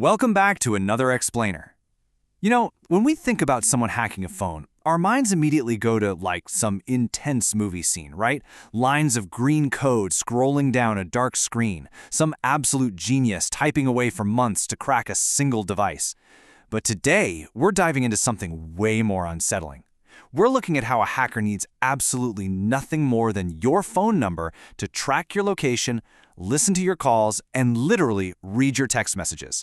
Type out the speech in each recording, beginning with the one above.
Welcome back to another explainer. When we think about someone hacking a phone, our minds immediately go to, some intense movie scene, right? Lines of green code scrolling down a dark screen, some absolute genius typing away for months to crack a single device. But today, we're diving into something way more unsettling. We're looking at how a hacker needs absolutely nothing more than your phone number to track your location, listen to your calls, and literally read your text messages.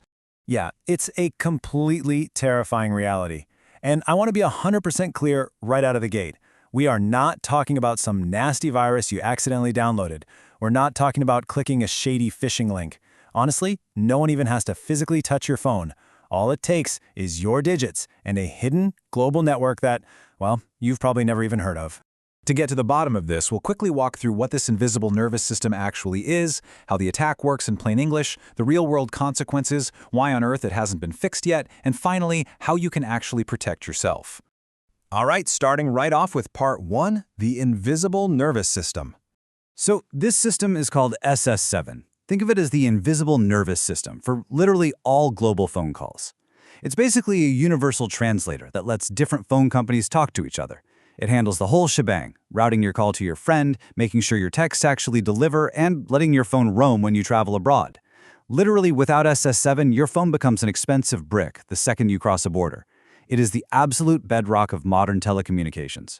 Yeah, it's a completely terrifying reality. And I want to be 100% clear right out of the gate. We are not talking about some nasty virus you accidentally downloaded. We're not talking about clicking a shady phishing link. Honestly, no one even has to physically touch your phone. All it takes is your digits and a hidden global network that, you've probably never even heard of. To get to the bottom of this, we'll quickly walk through what this invisible nervous system actually is, how the attack works in plain English, the real-world consequences, why on earth it hasn't been fixed yet, and finally, how you can actually protect yourself. All right, starting right off with part 1, the invisible nervous system. So this system is called SS7. Think of it as the invisible nervous system for literally all global phone calls. It's basically a universal translator that lets different phone companies talk to each other. It handles the whole shebang, routing your call to your friend, making sure your texts actually deliver, and letting your phone roam when you travel abroad. Literally, without SS7, your phone becomes an expensive brick the second you cross a border. It is the absolute bedrock of modern telecommunications.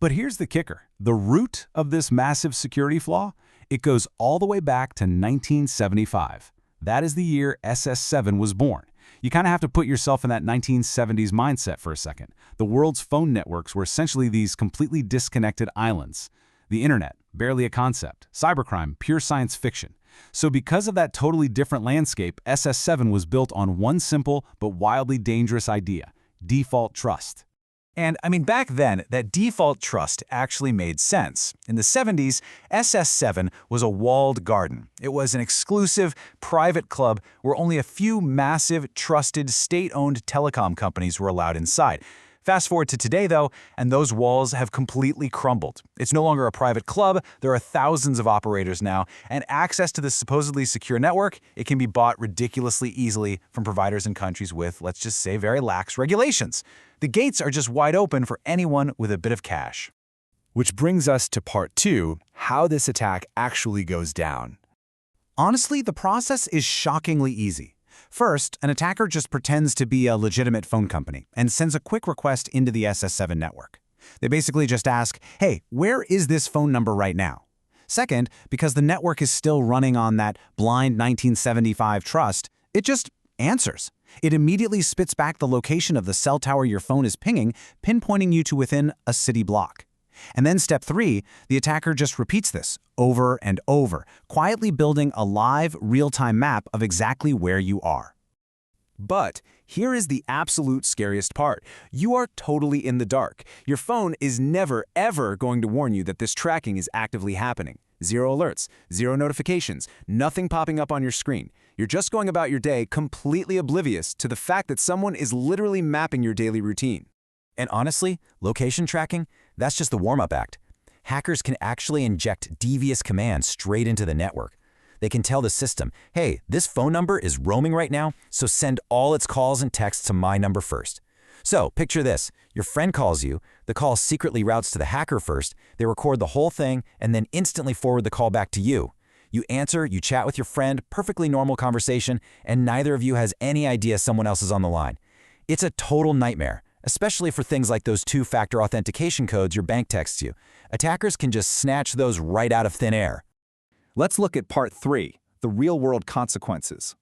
But here's the kicker. The root of this massive security flaw? It goes all the way back to 1975. That is the year SS7 was born. You kind of have to put yourself in that 1970s mindset for a second. The world's phone networks were essentially these completely disconnected islands. The internet, barely a concept. Cybercrime, pure science fiction. So because of that totally different landscape, SS7 was built on one simple but wildly dangerous idea: default trust. And back then, that default trust actually made sense. In the 70s, SS7 was a walled garden. It was an exclusive, private club where only a few massive, trusted, state-owned telecom companies were allowed inside. Fast forward to today, though, and those walls have completely crumbled. It's no longer a private club, there are thousands of operators now, and access to this supposedly secure network, it can be bought ridiculously easily from providers in countries with, let's just say, very lax regulations. The gates are just wide open for anyone with a bit of cash. Which brings us to part 2, how this attack actually goes down. Honestly, the process is shockingly easy. First, an attacker just pretends to be a legitimate phone company and sends a quick request into the SS7 network. They basically just ask, hey, where is this phone number right now? Second, because the network is still running on that blind 1975 trust, it just answers. It immediately spits back the location of the cell tower your phone is pinging, pinpointing you to within a city block. And then step 3, the attacker just repeats this over and over, quietly building a live, real-time map of exactly where you are. But here is the absolute scariest part. You are totally in the dark. Your phone is never, ever going to warn you that this tracking is actively happening. Zero alerts, zero notifications, nothing popping up on your screen. You're just going about your day completely oblivious to the fact that someone is literally mapping your daily routine. And honestly, location tracking, that's just the warm-up act. Hackers can actually inject devious commands straight into the network. They can tell the system, hey, this phone number is roaming right now, so send all its calls and texts to my number first. So, picture this. Your friend calls you, the call secretly routes to the hacker first, they record the whole thing, and then instantly forward the call back to you. You answer, you chat with your friend, perfectly normal conversation, and neither of you has any idea someone else is on the line. It's a total nightmare, especially for things like those two-factor authentication codes your bank texts you. Attackers can just snatch those right out of thin air. Let's look at part 3, the real-world consequences.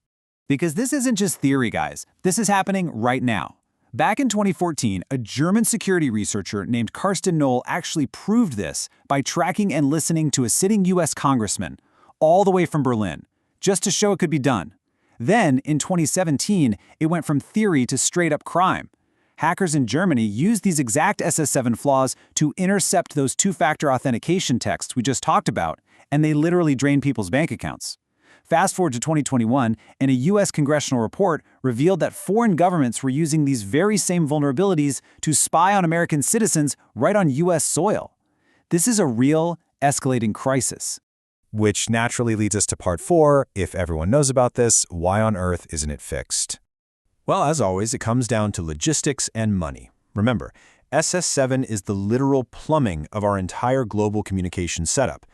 Because this isn't just theory, guys. This is happening right now. Back in 2014, a German security researcher named Carsten Knoll actually proved this by tracking and listening to a sitting US congressman, all the way from Berlin, just to show it could be done. Then, in 2017, it went from theory to straight-up crime. Hackers in Germany used these exact SS7 flaws to intercept those two-factor authentication texts we just talked about, and they literally drained people's bank accounts. Fast forward to 2021, and a US congressional report revealed that foreign governments were using these very same vulnerabilities to spy on American citizens right on US soil. This is a real, escalating crisis. Which naturally leads us to part 4. If everyone knows about this, why on earth isn't it fixed? Well, as always, it comes down to logistics and money. Remember, SS7 is the literal plumbing of our entire global communications setup.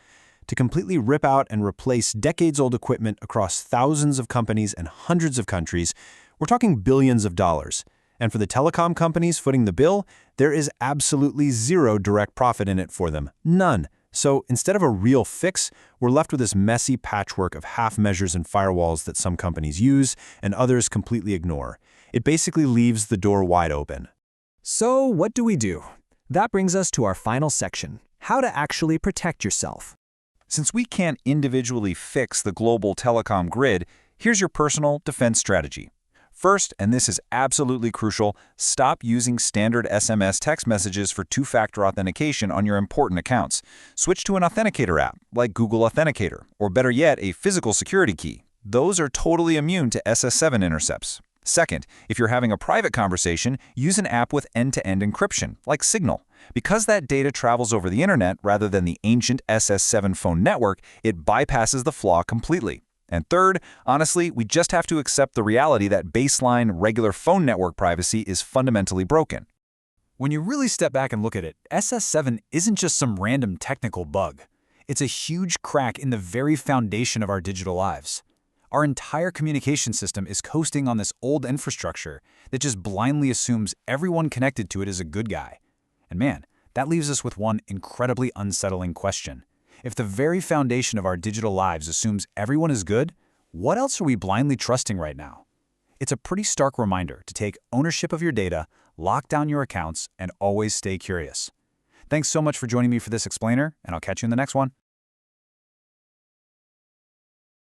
To completely rip out and replace decades-old equipment across thousands of companies and hundreds of countries, we're talking billions of dollars. And for the telecom companies footing the bill, there is absolutely zero direct profit in it for them. None. So instead of a real fix, we're left with this messy patchwork of half measures and firewalls that some companies use and others completely ignore. It basically leaves the door wide open. So what do we do? That brings us to our final section, how to actually protect yourself. Since we can't individually fix the global telecom grid, here's your personal defense strategy. First, and this is absolutely crucial, stop using standard SMS text messages for two-factor authentication on your important accounts. Switch to an authenticator app, like Google Authenticator, or better yet, a physical security key. Those are totally immune to SS7 intercepts. Second, if you're having a private conversation, use an app with end-to-end encryption, like Signal. Because that data travels over the internet rather than the ancient SS7 phone network, it bypasses the flaw completely. And third, honestly, we just have to accept the reality that baseline, regular phone network privacy is fundamentally broken. When you really step back and look at it, SS7 isn't just some random technical bug. It's a huge crack in the very foundation of our digital lives. Our entire communication system is coasting on this old infrastructure that just blindly assumes everyone connected to it is a good guy. And man, that leaves us with one incredibly unsettling question. If the very foundation of our digital lives assumes everyone is good, what else are we blindly trusting right now? It's a pretty stark reminder to take ownership of your data, lock down your accounts, and always stay curious. Thanks so much for joining me for this explainer, and I'll catch you in the next one.